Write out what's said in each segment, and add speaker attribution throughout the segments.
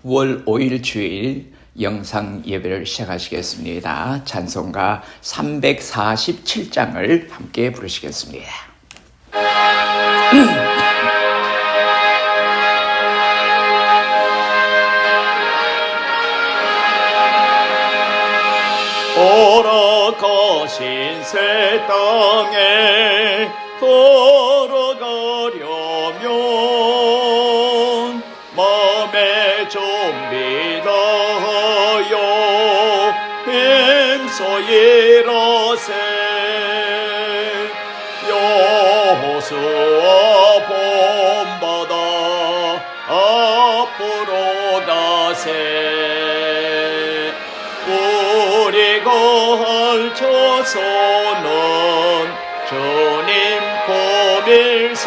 Speaker 1: 9월 5일 주일 영상 예배를 시작하시겠습니다. 찬송가 347장을 함께 부르시겠습니다.
Speaker 2: 오락하신 새 땅에 걸어가려면 마음의 준비 다하여 힘써 일하세. 여호수아 본받아 앞으로 가세. 우리가 펼쳐서는 주님 품일세.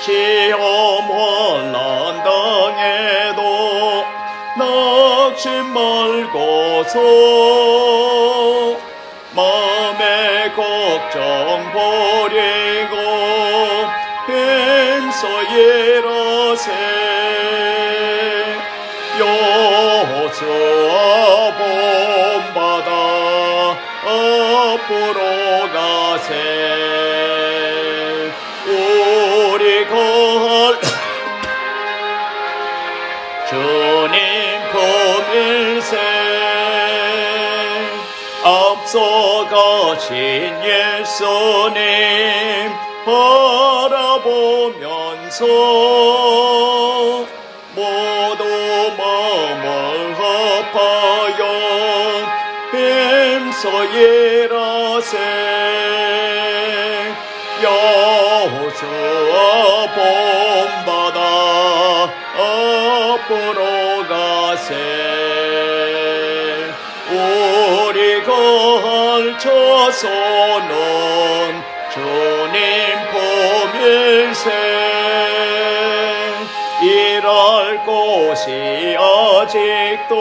Speaker 2: 시험 환난 당해도 낙심 말고서 마음의 걱정 버리고 힘써 일하세. 여호수아 본받아 앞으로 가세. 우리가 주님 품일세. 앞서 가신 예수님 바라보면서 모두 마음을 합하여 힘써 일하세. 여호수아 본받아 앞으로 가세. 우리가 펼쳐서는 주님 품일세. 일할 곳이 아직도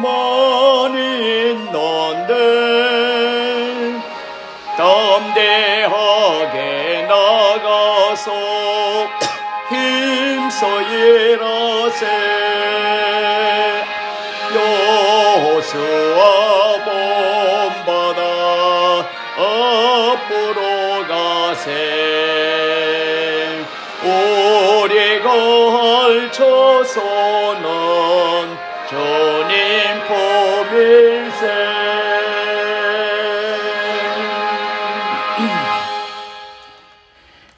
Speaker 2: 많이 있는데 담대하게 나가서 힘써 일하세. 여호수아 본받아 앞으로 가세. 우리가 펼쳐서는 주님 품일세.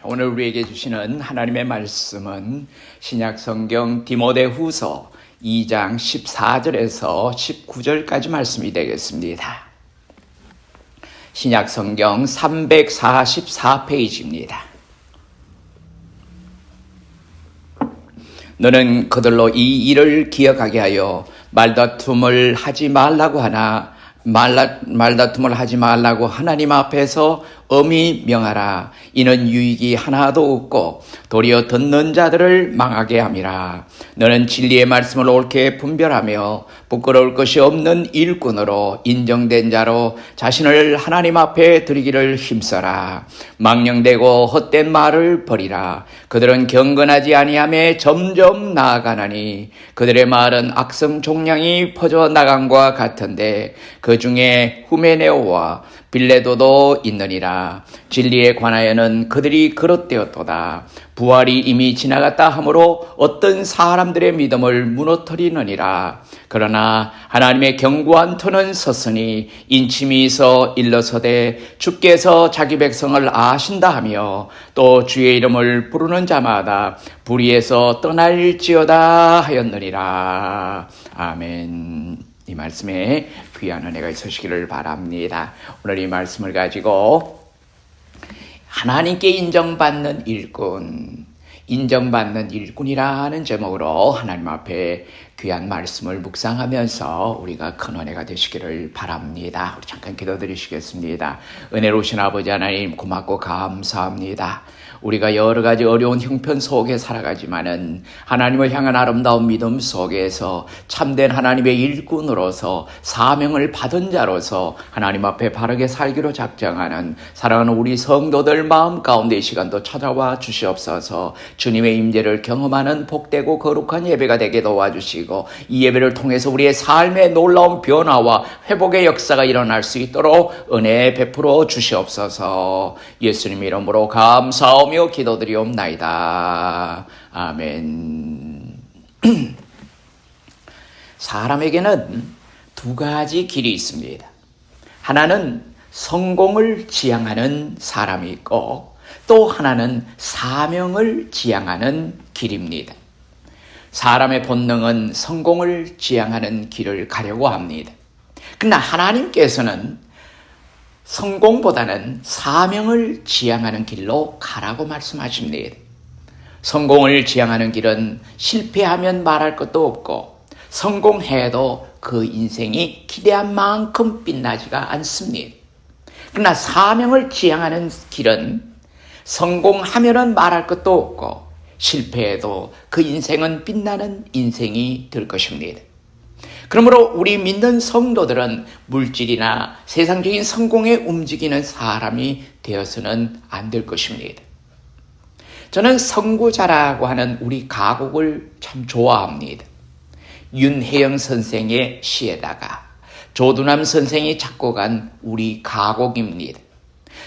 Speaker 1: 오늘 우리에게 주시는 하나님의 말씀은 신약성경 디모데후서 2장 14절에서 19절까지 말씀이 되겠습니다. 신약성경 344페이지입니다. 너는 그들로 이 일을 기억하게 하여 말다툼을 하지 말라고 하나님 앞에서 엄히 명하라. 이는 유익이 하나도 없고 도리어 듣는 자들을 망하게 함이라. 너는 진리의 말씀을 옳게 분별하며 부끄러울 것이 없는 일꾼으로 인정된 자로 자신을 하나님 앞에 드리기를 힘써라. 망령되고 헛된 말을 버리라. 그들은 경건하지 아니하며 점점 나아가나니 그들의 말은 악성 종량이 퍼져 나간과 같은데 그 중에 후메네오와 빌레도도 있느니라. 진리에 관하여는 그들이 그릇되었도다. 부활이 이미 지나갔다 하므로 어떤 사람들의 믿음을 무너뜨리느니라. 그러나 하나님의 견고한 터는 섰으니 인침이 있어 일러서되 주께서 자기 백성을 아신다 하며 또 주의 이름을 부르는 자마다 불의에서 떠날지어다 하였느니라. 아멘. 이 말씀에 귀한 은혜가 있으시기를 바랍니다. 오늘 이 말씀을 가지고 하나님께 인정받는 일꾼이라는 제목으로 하나님 앞에 귀한 말씀을 묵상하면서 우리가 큰 은혜가 되시기를 바랍니다. 우리 잠깐 기도드리시겠습니다. 은혜로우신 아버지 하나님 고맙고 감사합니다. 우리가 여러 가지 어려운 형편 속에 살아가지만은 하나님을 향한 아름다운 믿음 속에서 참된 하나님의 일꾼으로서 사명을 받은 자로서 하나님 앞에 바르게 살기로 작정하는 사랑하는 우리 성도들 마음 가운데 이 시간도 찾아와 주시옵소서. 주님의 임재를 경험하는 복되고 거룩한 예배가 되게 도와주시고 이 예배를 통해서 우리의 삶의 놀라운 변화와 회복의 역사가 일어날 수 있도록 은혜 베풀어 주시옵소서. 예수님 이름으로 감사하며 기도드리옵나이다. 아멘. 사람에게는 두 가지 길이 있습니다. 하나는 성공을 지향하는 사람이 있고 또 하나는 사명을 지향하는 길입니다. 사람의 본능은 성공을 지향하는 길을 가려고 합니다. 그러나 하나님께서는 성공보다는 사명을 지향하는 길로 가라고 말씀하십니다. 성공을 지향하는 길은 실패하면 말할 것도 없고 성공해도 그 인생이 기대한 만큼 빛나지가 않습니다. 그러나 사명을 지향하는 길은 성공하면은 말할 것도 없고 실패해도 그 인생은 빛나는 인생이 될 것입니다. 그러므로 우리 믿는 성도들은 물질이나 세상적인 성공에 움직이는 사람이 되어서는 안 될 것입니다. 저는 선구자라고 하는 우리 가곡을 참 좋아합니다. 윤혜영 선생의 시에다가 조두남 선생이 작곡한 우리 가곡입니다.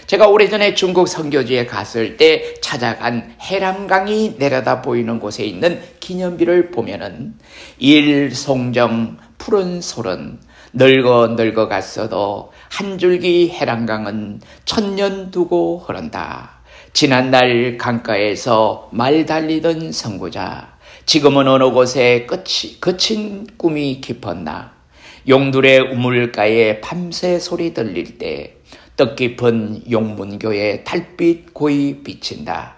Speaker 1: 제가 오래전에 중국 선교지에 갔을 때 찾아간 해랑강이 내려다 보이는 곳에 있는 기념비를 보면은 일송정 푸른 솔은 늙어 갔어도 한 줄기 해랑강은 천년 두고 흐른다. 지난날 강가에서 말 달리던 선구자 지금은 어느 곳에 거친 꿈이 깊었나. 용들의 우물가에 밤새 소리 들릴 때 뜻깊은 용문교의 달빛 고이 비친다.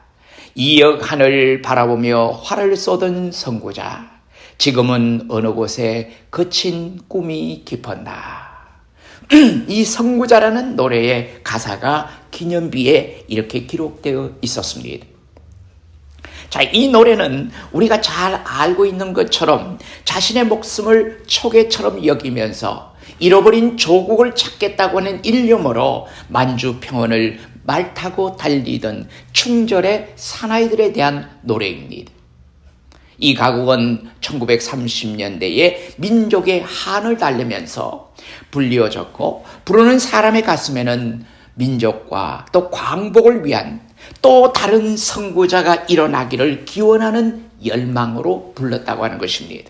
Speaker 1: 이역 하늘 바라보며 활을 쏘던 선구자 지금은 어느 곳에 거친 꿈이 깊었나. 이 선구자라는 노래의 가사가 기념비에 이렇게 기록되어 있었습니다. 자, 이 노래는 우리가 잘 알고 있는 것처럼 자신의 목숨을 초계처럼 여기면서 잃어버린 조국을 찾겠다고 하는 일념으로 만주평원을 말 타고 달리던 충절의 사나이들에 대한 노래입니다. 이 가곡은 1930년대에 민족의 한을 달래면서 불리워졌고 부르는 사람의 가슴에는 민족과 또 광복을 위한 또 다른 선구자가 일어나기를 기원하는 열망으로 불렀다고 하는 것입니다.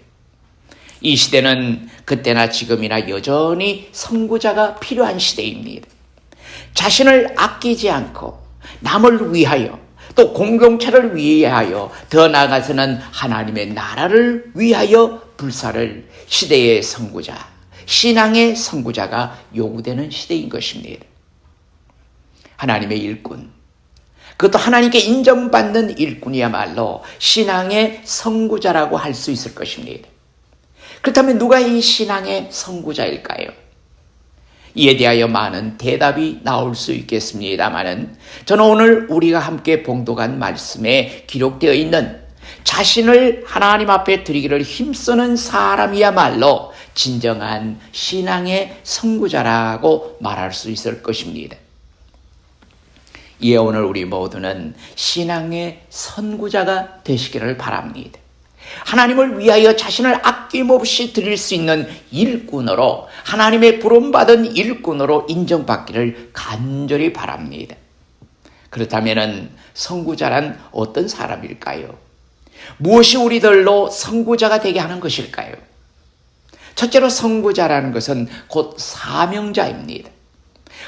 Speaker 1: 이 시대는 그때나 지금이나 여전히 선구자가 필요한 시대입니다. 자신을 아끼지 않고 남을 위하여 또 공동체를 위하여 더 나아가서는 하나님의 나라를 위하여 불사를 시대의 선구자, 신앙의 선구자가 요구되는 시대인 것입니다. 하나님의 일꾼, 그것도 하나님께 인정받는 일꾼이야말로 신앙의 선구자라고 할 수 있을 것입니다. 그렇다면 누가 이 신앙의 선구자일까요? 이에 대하여 많은 대답이 나올 수 있겠습니다마는 저는 오늘 우리가 함께 봉독한 말씀에 기록되어 있는 자신을 하나님 앞에 드리기를 힘쓰는 사람이야말로 진정한 신앙의 선구자라고 말할 수 있을 것입니다. 이에 오늘 우리 모두는 신앙의 선구자가 되시기를 바랍니다. 하나님을 위하여 자신을 아낌없이 드릴 수 있는 일꾼으로, 하나님의 부름받은 일꾼으로 인정받기를 간절히 바랍니다. 그렇다면 선구자란 어떤 사람일까요? 무엇이 우리들로 선구자가 되게 하는 것일까요? 첫째로 선구자라는 것은 곧 사명자입니다.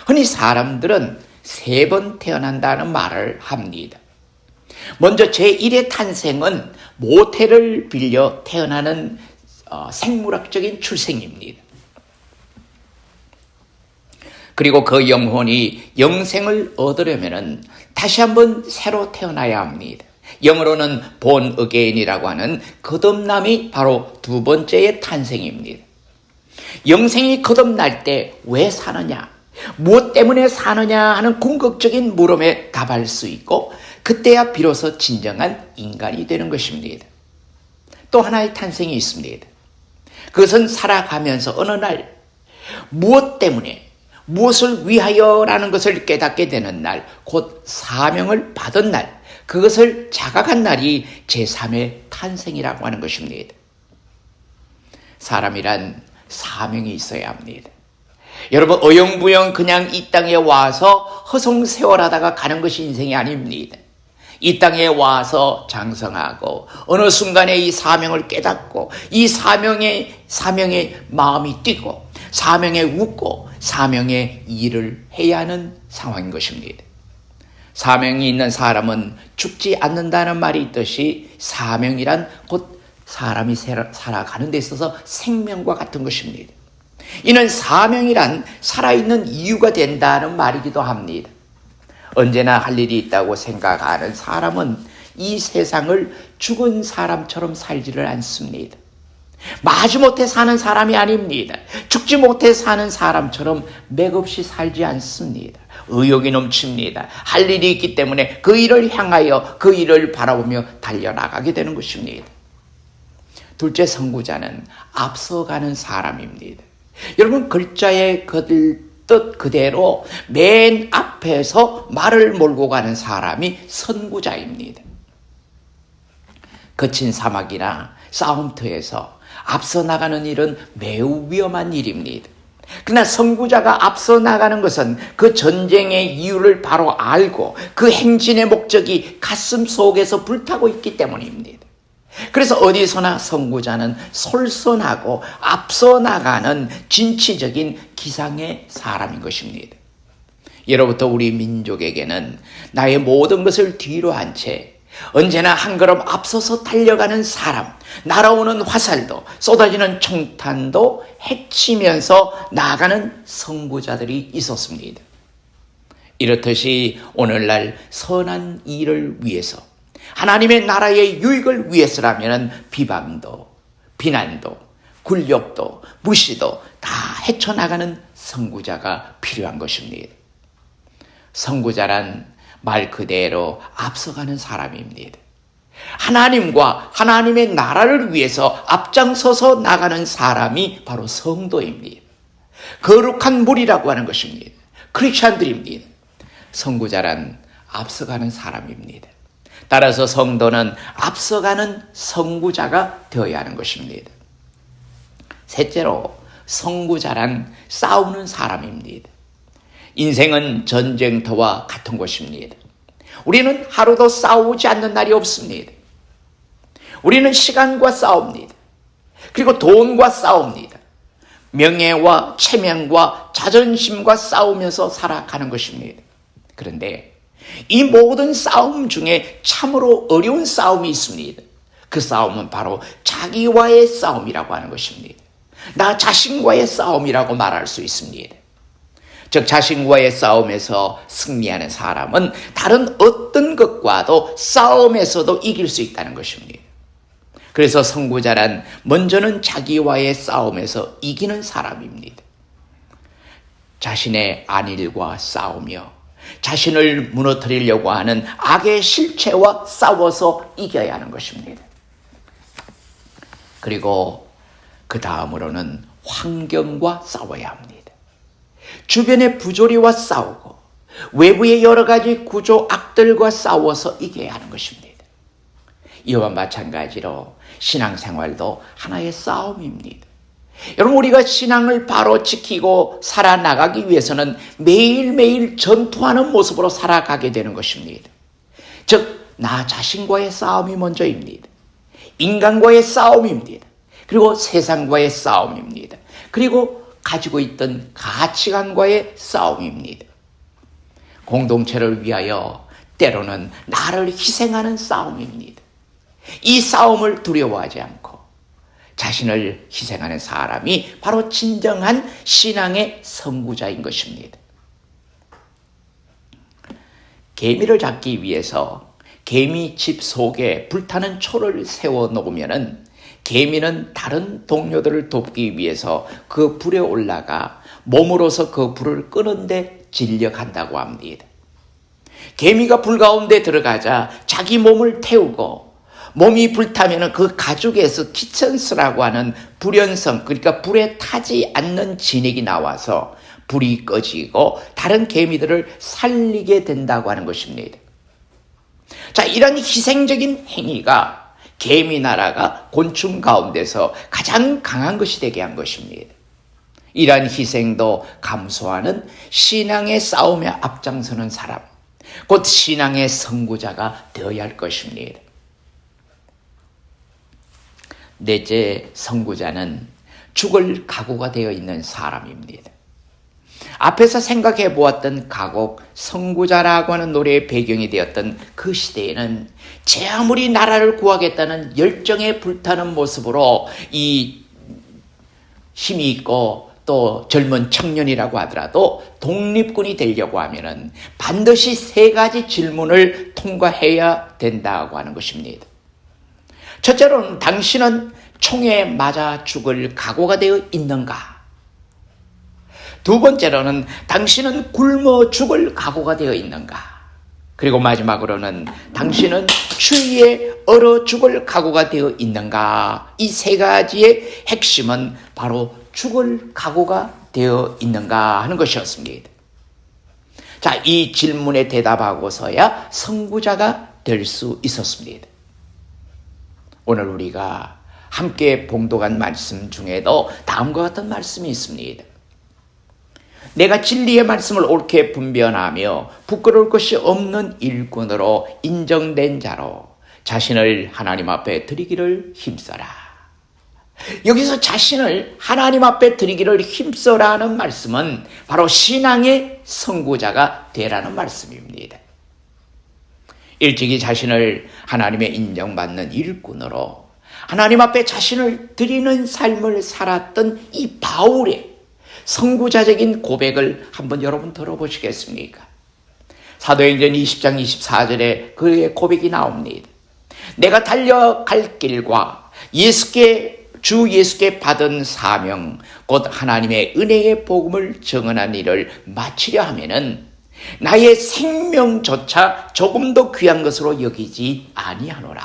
Speaker 1: 흔히 사람들은 3번 태어난다는 말을 합니다. 먼저 제1의 탄생은 모태를 빌려 태어나는 생물학적인 출생입니다. 그리고 그 영혼이 영생을 얻으려면 다시 한번 새로 태어나야 합니다. 영어로는 born again이라고 하는 거듭남이 바로 두 번째의 탄생입니다. 영생이 거듭날 때 왜 사느냐, 무엇 때문에 사느냐 하는 궁극적인 물음에 답할 수 있고 그때야 비로소 진정한 인간이 되는 것입니다. 또 하나의 탄생이 있습니다. 그것은 살아가면서 어느 날 무엇 때문에 무엇을 위하여라는 것을 깨닫게 되는 날, 곧 사명을 받은 날, 그것을 자각한 날이 제3의 탄생이라고 하는 것입니다. 사람이란 사명이 있어야 합니다. 여러분, 어영부영 그냥 이 땅에 와서 허송세월하다가 가는 것이 인생이 아닙니다. 이 땅에 와서 장성하고 어느 순간에 이 사명을 깨닫고 이 사명에 마음이 뛰고 사명에 웃고 사명의 일을 해야 하는 상황인 것입니다. 사명이 있는 사람은 죽지 않는다는 말이 있듯이 사명이란 곧 사람이 살아가는 데 있어서 생명과 같은 것입니다. 이는 사명이란 살아있는 이유가 된다는 말이기도 합니다. 언제나 할 일이 있다고 생각하는 사람은 이 세상을 죽은 사람처럼 살지를 않습니다. 마지못해 사는 사람이 아닙니다. 죽지 못해 사는 사람처럼 맥없이 살지 않습니다. 의욕이 넘칩니다. 할 일이 있기 때문에 그 일을 향하여 그 일을 바라보며 달려나가게 되는 것입니다. 둘째, 선구자는 앞서가는 사람입니다. 여러분, 글자의 뜻 그대로 맨 앞에서 말을 몰고 가는 사람이 선구자입니다. 거친 사막이나 싸움터에서 앞서 나가는 일은 매우 위험한 일입니다. 그러나 선구자가 앞서 나가는 것은 그 전쟁의 이유를 바로 알고 그 행진의 목적이 가슴 속에서 불타고 있기 때문입니다. 그래서 어디서나 선구자는 솔선하고 앞서 나가는 진취적인 기상의 사람인 것입니다. 예로부터 우리 민족에게는 나의 모든 것을 뒤로 한 채 언제나 한 걸음 앞서서 달려가는 사람, 날아오는 화살도 쏟아지는 총탄도 헤치면서 나아가는 선구자들이 있었습니다. 이렇듯이 오늘날 선한 일을 위해서 하나님의 나라의 유익을 위해서라면 비방도, 비난도, 굴욕도, 무시도 다 헤쳐나가는 선구자가 필요한 것입니다. 선구자란 말 그대로 앞서가는 사람입니다. 하나님과 하나님의 나라를 위해서 앞장서서 나가는 사람이 바로 성도입니다. 거룩한 무리라고 하는 것입니다. 크리스찬들입니다. 선구자란 앞서가는 사람입니다. 따라서 성도는 앞서가는 선구자가 되어야 하는 것입니다. 셋째로, 선구자란 싸우는 사람입니다. 인생은 전쟁터와 같은 것입니다. 우리는 하루도 싸우지 않는 날이 없습니다. 우리는 시간과 싸웁니다. 그리고 돈과 싸웁니다. 명예와 체면과 자존심과 싸우면서 살아가는 것입니다. 그런데 이 모든 싸움 중에 참으로 어려운 싸움이 있습니다. 그 싸움은 바로 자기와의 싸움이라고 하는 것입니다. 나 자신과의 싸움이라고 말할 수 있습니다. 즉, 자신과의 싸움에서 승리하는 사람은 다른 어떤 것과도 싸움에서도 이길 수 있다는 것입니다. 그래서 선구자란 먼저는 자기와의 싸움에서 이기는 사람입니다. 자신의 안일과 싸우며 자신을 무너뜨리려고 하는 악의 실체와 싸워서 이겨야 하는 것입니다. 그리고 그 다음으로는 환경과 싸워야 합니다. 주변의 부조리와 싸우고 외부의 여러 가지 구조 악들과 싸워서 이겨야 하는 것입니다. 이와 마찬가지로 신앙생활도 하나의 싸움입니다. 여러분, 우리가 신앙을 바로 지키고 살아나가기 위해서는 매일매일 전투하는 모습으로 살아가게 되는 것입니다. 즉, 나 자신과의 싸움이 먼저입니다. 인간과의 싸움입니다. 그리고 세상과의 싸움입니다. 그리고 가지고 있던 가치관과의 싸움입니다. 공동체를 위하여 때로는 나를 희생하는 싸움입니다. 이 싸움을 두려워하지 않고 자신을 희생하는 사람이 바로 진정한 신앙의 선구자인 것입니다. 개미를 잡기 위해서 개미집 속에 불타는 초를 세워 놓으면은 개미는 다른 동료들을 돕기 위해서 그 불에 올라가 몸으로서 그 불을 끄는데 진력한다고 합니다. 개미가 불 가운데 들어가자 자기 몸을 태우고 몸이 불타면 그 가죽에서 키천스라고 하는 불연성, 그러니까 불에 타지 않는 진액이 나와서 불이 꺼지고 다른 개미들을 살리게 된다고 하는 것입니다. 자, 이런 희생적인 행위가 개미나라가 곤충 가운데서 가장 강한 것이 되게 한 것입니다. 이러한 희생도 감수하는 신앙의 싸움에 앞장서는 사람, 곧 신앙의 선구자가 되어야 할 것입니다. 넷째, 선구자는 죽을 각오가 되어 있는 사람입니다. 앞에서 생각해 보았던 가곡 선구자라고 하는 노래의 배경이 되었던 그 시대에는 제 아무리 나라를 구하겠다는 열정에 불타는 모습으로 이 힘이 있고 또 젊은 청년이라고 하더라도 독립군이 되려고 하면은 반드시 세 가지 질문을 통과해야 된다고 하는 것입니다. 첫째로는 당신은 총에 맞아 죽을 각오가 되어 있는가? 두 번째로는 당신은 굶어 죽을 각오가 되어 있는가? 그리고 마지막으로는 당신은 추위에 얼어 죽을 각오가 되어 있는가? 이 세 가지의 핵심은 바로 죽을 각오가 되어 있는가 하는 것이었습니다. 자, 이 질문에 대답하고서야 선구자가 될 수 있었습니다. 오늘 우리가 함께 봉독한 말씀 중에도 다음과 같은 말씀이 있습니다. 내가 진리의 말씀을 옳게 분별하며 부끄러울 것이 없는 일꾼으로 인정된 자로 자신을 하나님 앞에 드리기를 힘써라. 여기서 자신을 하나님 앞에 드리기를 힘써라는 말씀은 바로 신앙의 선구자가 되라는 말씀입니다. 일찍이 자신을 하나님의 인정받는 일꾼으로 하나님 앞에 자신을 드리는 삶을 살았던 이 바울의 선구자적인 고백을 한번 여러분 들어보시겠습니까? 사도행전 20장 24절에 그의 고백이 나옵니다. 내가 달려갈 길과 주 예수께 받은 사명, 곧 하나님의 은혜의 복음을 증언한 일을 마치려 하면은 나의 생명조차 조금도 귀한 것으로 여기지 아니하노라.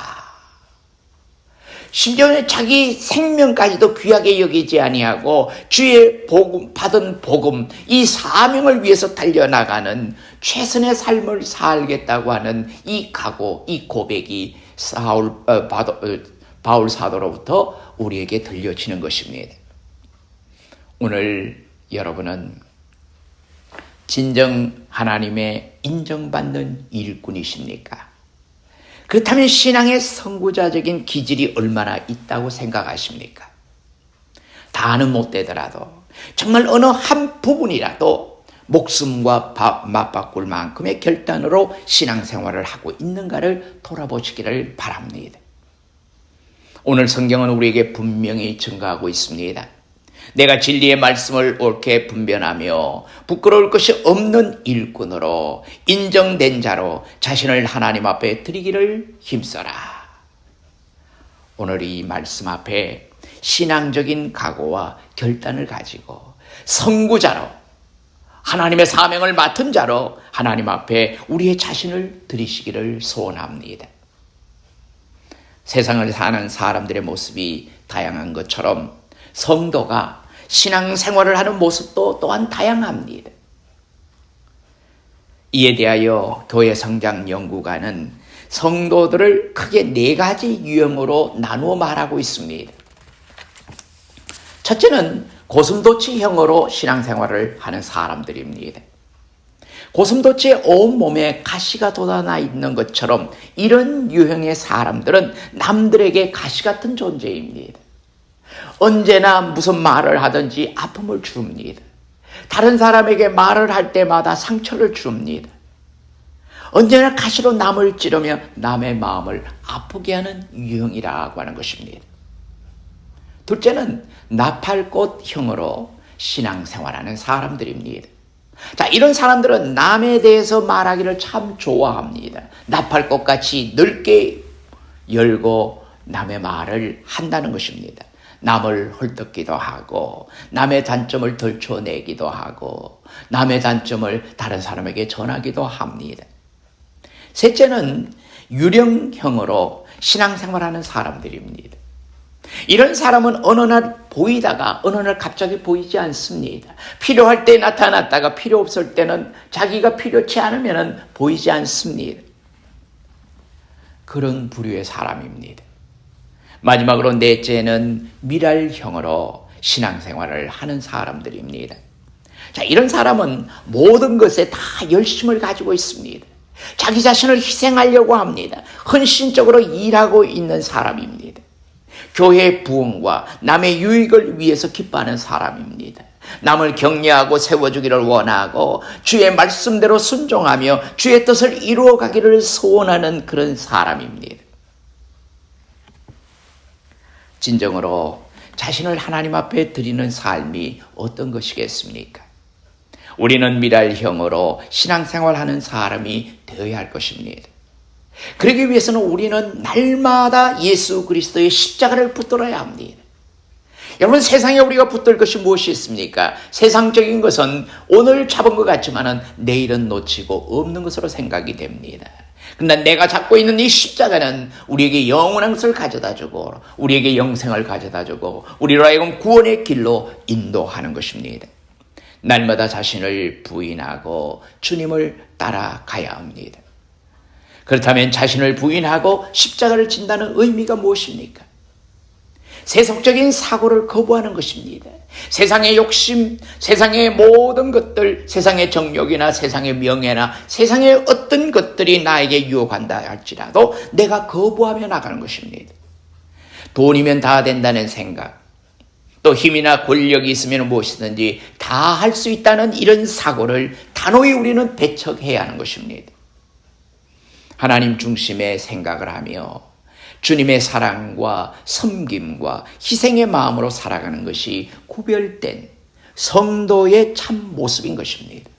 Speaker 1: 심지어 자기 생명까지도 귀하게 여기지 아니하고 주의 복음, 받은 복음, 이 사명을 위해서 달려나가는 최선의 삶을 살겠다고 하는 이 각오, 이 고백이 바울 사도로부터 우리에게 들려지는 것입니다. 오늘 여러분은 진정 하나님의 인정받는 일꾼이십니까? 그렇다면 신앙의 선구자적인 기질이 얼마나 있다고 생각하십니까? 다는 못 되더라도 정말 어느 한 부분이라도 목숨과 맞바꿀 만큼의 결단으로 신앙생활을 하고 있는가를 돌아보시기를 바랍니다. 오늘 성경은 우리에게 분명히 증거하고 있습니다. 내가 진리의 말씀을 옳게 분별하며 부끄러울 것이 없는 일꾼으로 인정된 자로 자신을 하나님 앞에 드리기를 힘써라. 오늘 이 말씀 앞에 신앙적인 각오와 결단을 가지고 선구자로 하나님의 사명을 맡은 자로 하나님 앞에 우리의 자신을 드리시기를 소원합니다. 세상을 사는 사람들의 모습이 다양한 것처럼 성도가 신앙생활을 하는 모습도 또한 다양합니다. 이에 대하여 교회 성장 연구가는 성도들을 크게 네 가지 유형으로 나누어 말하고 있습니다. 첫째는 고슴도치형으로 신앙생활을 하는 사람들입니다. 고슴도치의 온몸에 가시가 돋아나 있는 것처럼 이런 유형의 사람들은 남들에게 가시 같은 존재입니다. 언제나 무슨 말을 하든지 아픔을 줍니다. 다른 사람에게 말을 할 때마다 상처를 줍니다. 언제나 가시로 남을 찌르며 남의 마음을 아프게 하는 유형이라고 하는 것입니다. 둘째는 나팔꽃형으로 신앙생활하는 사람들입니다. 자, 이런 사람들은 남에 대해서 말하기를 참 좋아합니다. 나팔꽃같이 넓게 열고 남의 말을 한다는 것입니다. 남을 헐뜯기도 하고 남의 단점을 덜쳐내기도 하고 남의 단점을 다른 사람에게 전하기도 합니다. 셋째는 유령형으로 신앙생활하는 사람들입니다. 이런 사람은 어느 날 보이다가 어느 날 갑자기 보이지 않습니다. 필요할 때 나타났다가 필요 없을 때는 자기가 필요치 않으면 보이지 않습니다. 그런 부류의 사람입니다. 마지막으로 넷째는 미랄형으로 신앙생활을 하는 사람들입니다. 자, 이런 사람은 모든 것에 다 열심을 가지고 있습니다. 자기 자신을 희생하려고 합니다. 헌신적으로 일하고 있는 사람입니다. 교회의 부흥과 남의 유익을 위해서 기뻐하는 사람입니다. 남을 격려하고 세워주기를 원하고 주의 말씀대로 순종하며 주의 뜻을 이루어가기를 소원하는 그런 사람입니다. 진정으로 자신을 하나님 앞에 드리는 삶이 어떤 것이겠습니까? 우리는 미랄형으로 신앙생활하는 사람이 되어야 할 것입니다. 그러기 위해서는 우리는 날마다 예수 그리스도의 십자가를 붙들어야 합니다. 여러분, 세상에 우리가 붙들 것이 무엇이 있습니까? 세상적인 것은 오늘 잡은 것 같지만 내일은 놓치고 없는 것으로 생각이 됩니다. 그런데 내가 잡고 있는 이 십자가는 우리에게 영원한 것을 가져다 주고 우리에게 영생을 가져다 주고 우리로 하여금 구원의 길로 인도하는 것입니다. 날마다 자신을 부인하고 주님을 따라가야 합니다. 그렇다면 자신을 부인하고 십자가를 진다는 의미가 무엇입니까? 세속적인 사고를 거부하는 것입니다. 세상의 욕심, 세상의 모든 것들, 세상의 정욕이나 세상의 명예나 세상의 어떤 것들이 나에게 유혹한다 할지라도 내가 거부하며 나가는 것입니다. 돈이면 다 된다는 생각, 또 힘이나 권력이 있으면 무엇이든지 다 할 수 있다는 이런 사고를 단호히 우리는 배척해야 하는 것입니다. 하나님 중심의 생각을 하며 주님의 사랑과 섬김과 희생의 마음으로 살아가는 것이 구별된 성도의 참 모습인 것입니다.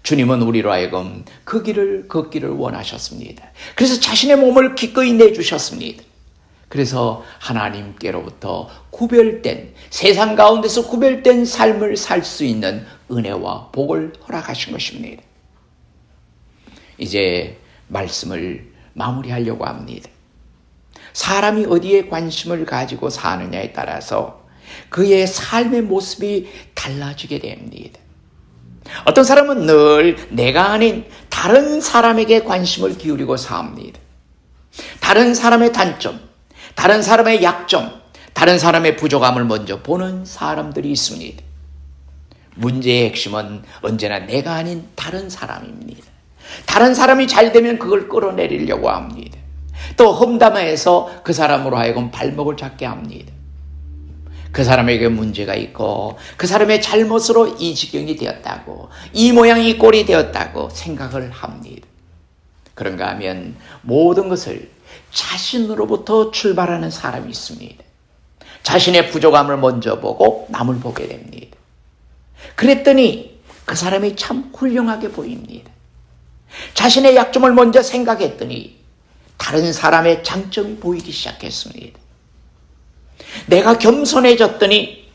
Speaker 1: 주님은 우리로 하여금 그 길을 걷기를 원하셨습니다. 그래서 자신의 몸을 기꺼이 내주셨습니다. 그래서 하나님께로부터 구별된, 세상 가운데서 구별된 삶을 살 수 있는 은혜와 복을 허락하신 것입니다. 이제 말씀을 마무리하려고 합니다. 사람이 어디에 관심을 가지고 사느냐에 따라서 그의 삶의 모습이 달라지게 됩니다. 어떤 사람은 늘 내가 아닌 다른 사람에게 관심을 기울이고 삽니다. 다른 사람의 단점, 다른 사람의 약점, 다른 사람의 부족함을 먼저 보는 사람들이 있습니다. 문제의 핵심은 언제나 내가 아닌 다른 사람입니다. 다른 사람이 잘 되면 그걸 끌어내리려고 합니다. 또 험담해서 그 사람으로 하여금 발목을 잡게 합니다. 그 사람에게 문제가 있고 그 사람의 잘못으로 이 지경이 되었다고, 이 모양이 꼴이 되었다고 생각을 합니다. 그런가 하면 모든 것을 자신으로부터 출발하는 사람이 있습니다. 자신의 부족함을 먼저 보고 남을 보게 됩니다. 그랬더니 그 사람이 참 훌륭하게 보입니다. 자신의 약점을 먼저 생각했더니 다른 사람의 장점이 보이기 시작했습니다. 내가 겸손해졌더니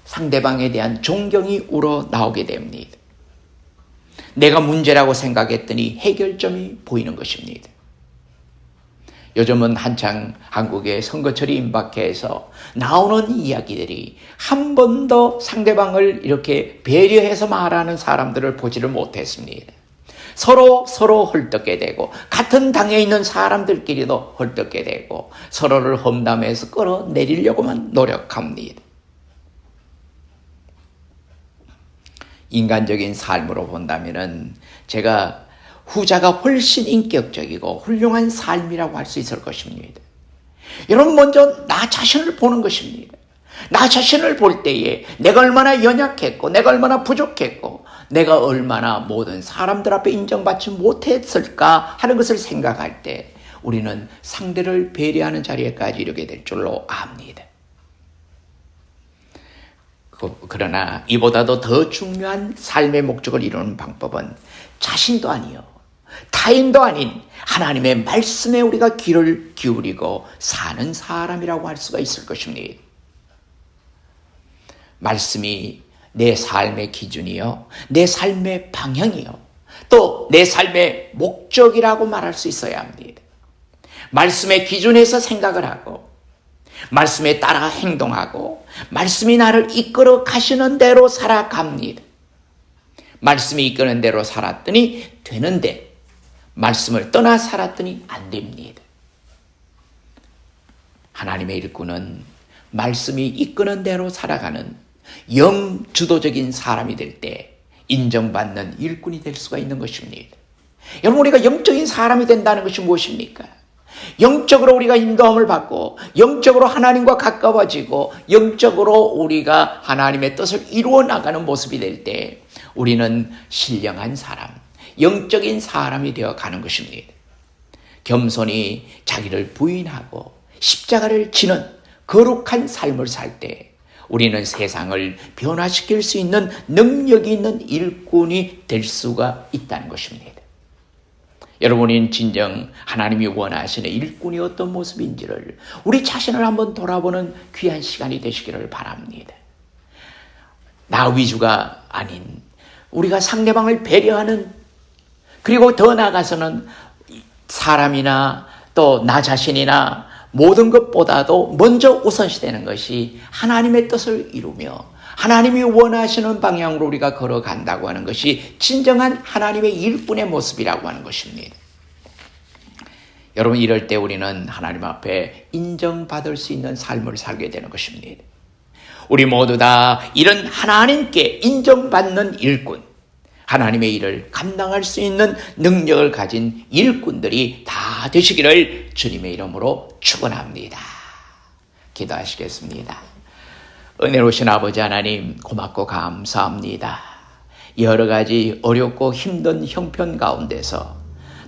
Speaker 1: 상대방에 대한 존경이 우러나오게 됩니다. 내가 문제라고 생각했더니 해결점이 보이는 것입니다. 요즘은 한창 한국의 선거철이 임박해서 나오는 이야기들이 한 번도 상대방을 이렇게 배려해서 말하는 사람들을 보지를 못했습니다. 서로 헐뜯게 되고 같은 당에 있는 사람들끼리도 헐뜯게 되고 서로를 험담해서 끌어내리려고만 노력합니다. 인간적인 삶으로 본다면은 제가 후자가 훨씬 인격적이고 훌륭한 삶이라고 할 수 있을 것입니다. 여러분, 먼저 나 자신을 보는 것입니다. 나 자신을 볼 때에 내가 얼마나 연약했고 내가 얼마나 부족했고 내가 얼마나 모든 사람들 앞에 인정받지 못했을까 하는 것을 생각할 때 우리는 상대를 배려하는 자리에까지 이르게 될 줄로 압니다. 그러나 이보다도 더 중요한 삶의 목적을 이루는 방법은 자신도 아니요 타인도 아닌 하나님의 말씀에 우리가 귀를 기울이고 사는 사람이라고 할 수가 있을 것입니다. 말씀이 내 삶의 기준이요, 내 삶의 방향이요, 또 내 삶의 목적이라고 말할 수 있어야 합니다. 말씀의 기준에서 생각을 하고 말씀에 따라 행동하고 말씀이 나를 이끌어 가시는 대로 살아갑니다. 말씀이 이끄는 대로 살았더니 되는데 말씀을 떠나 살았더니 안 됩니다. 하나님의 일꾼은 말씀이 이끄는 대로 살아가는 영주도적인 사람이 될 때 인정받는 일꾼이 될 수가 있는 것입니다. 여러분, 우리가 영적인 사람이 된다는 것이 무엇입니까? 영적으로 우리가 인도함을 받고 영적으로 하나님과 가까워지고 영적으로 우리가 하나님의 뜻을 이루어 나가는 모습이 될 때 우리는 신령한 사람, 영적인 사람이 되어 가는 것입니다. 겸손히 자기를 부인하고 십자가를 지는 거룩한 삶을 살 때 우리는 세상을 변화시킬 수 있는 능력이 있는 일꾼이 될 수가 있다는 것입니다. 여러분이 진정 하나님이 원하시는 일꾼이 어떤 모습인지를 우리 자신을 한번 돌아보는 귀한 시간이 되시기를 바랍니다. 나 위주가 아닌 우리가 상대방을 배려하는, 그리고 더 나아가서는 사람이나 또 나 자신이나 모든 것보다도 먼저 우선시되는 것이 하나님의 뜻을 이루며 하나님이 원하시는 방향으로 우리가 걸어간다고 하는 것이 진정한 하나님의 일꾼의 모습이라고 하는 것입니다. 여러분, 이럴 때 우리는 하나님 앞에 인정받을 수 있는 삶을 살게 되는 것입니다. 우리 모두 다 이런 하나님께 인정받는 일꾼, 하나님의 일을 감당할 수 있는 능력을 가진 일꾼들이 다 되시기를 주님의 이름으로 축원합니다. 기도하시겠습니다. 은혜로우신 아버지 하나님, 고맙고 감사합니다. 여러 가지 어렵고 힘든 형편 가운데서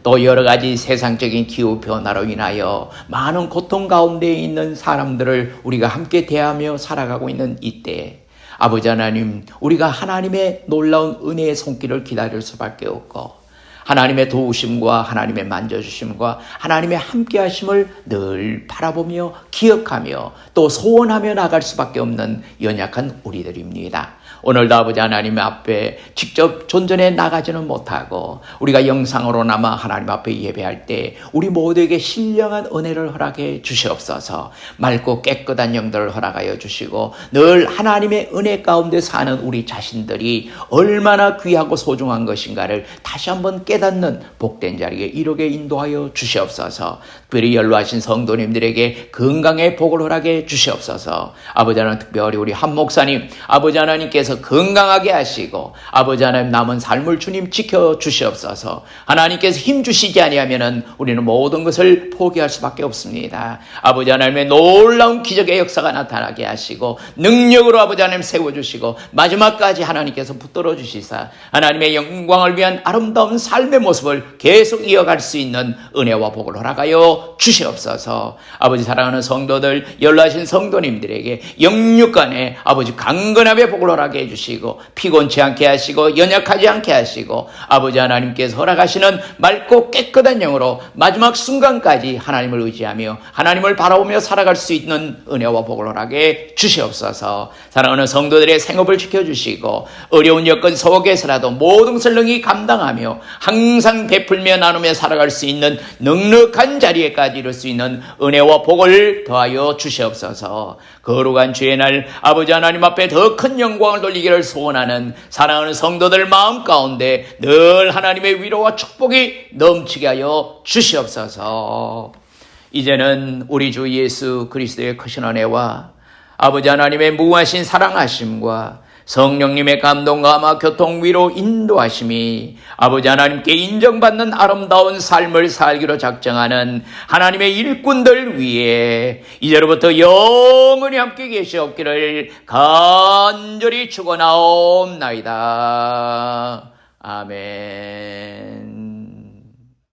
Speaker 1: 또 여러 가지 세상적인 기후 변화로 인하여 많은 고통 가운데 있는 사람들을 우리가 함께 대하며 살아가고 있는 이때 아버지 하나님, 우리가 하나님의 놀라운 은혜의 손길을 기다릴 수밖에 없고 하나님의 도우심과 하나님의 만져주심과 하나님의 함께하심을 늘 바라보며 기억하며 또 소원하며 나갈 수밖에 없는 연약한 우리들입니다. 오늘도 아버지 하나님 앞에 직접 존전해 나가지는 못하고 우리가 영상으로나마 하나님 앞에 예배할 때 우리 모두에게 신령한 은혜를 허락해 주시옵소서. 맑고 깨끗한 영들을 허락하여 주시고 늘 하나님의 은혜 가운데 사는 우리 자신들이 얼마나 귀하고 소중한 것인가를 다시 한번 깨닫는 복된 자리에 이르게 인도하여 주시옵소서. 특별히 연로하신 성도님들에게 건강의 복을 허락해 주시옵소서. 아버지 하나님, 특별히 우리 한 목사님, 아버지 하나님께서 건강하게 하시고 아버지 하나님 남은 삶을 주님 지켜주시옵소서. 하나님께서 힘주시지 아니하면 우리는 모든 것을 포기할 수밖에 없습니다. 아버지 하나님의 놀라운 기적의 역사가 나타나게 하시고 능력으로 아버지 하나님 세워주시고 마지막까지 하나님께서 붙들어 주시사 하나님의 영광을 위한 아름다운 삶의 모습을 계속 이어갈 수 있는 은혜와 복을 허락하여 주시옵소서. 아버지 사랑하는 성도들, 연로하신 성도님들에게 영육간에 아버지 강건함의 복을 허락해 주시고 피곤치 않게 하시고 연약하지 않게 하시고 아버지 하나님께서 허락하시는 맑고 깨끗한 영으로 마지막 순간까지 하나님을 의지하며 하나님을 바라보며 살아갈 수 있는 은혜와 복을 허락해 주시옵소서. 사랑하는 성도들의 생업을 지켜주시고 어려운 여건 속에서라도 모든 것을 능히 감당하며 항상 베풀며 나누며 살아갈 수 있는 넉넉한 자리에까지 이룰 수 있는 은혜와 복을 더하여 주시옵소서. 거룩한 주의 날 아버지 하나님 앞에 더 큰 영광을 돌리기를 소원하는 사랑하는 성도들 마음 가운데 늘 하나님의 위로와 축복이 넘치게 하여 주시옵소서. 이제는 우리 주 예수 그리스도의 크신 은혜와 아버지 하나님의 무한하신 사랑하심과 성령님의 감동과 아마 교통 위로 인도하심이 아버지 하나님께 인정받는 아름다운 삶을 살기로 작정하는 하나님의 일꾼들 위에 이제로부터 영원히 함께 계시옵기를 간절히 축원하옵나이다. 아멘.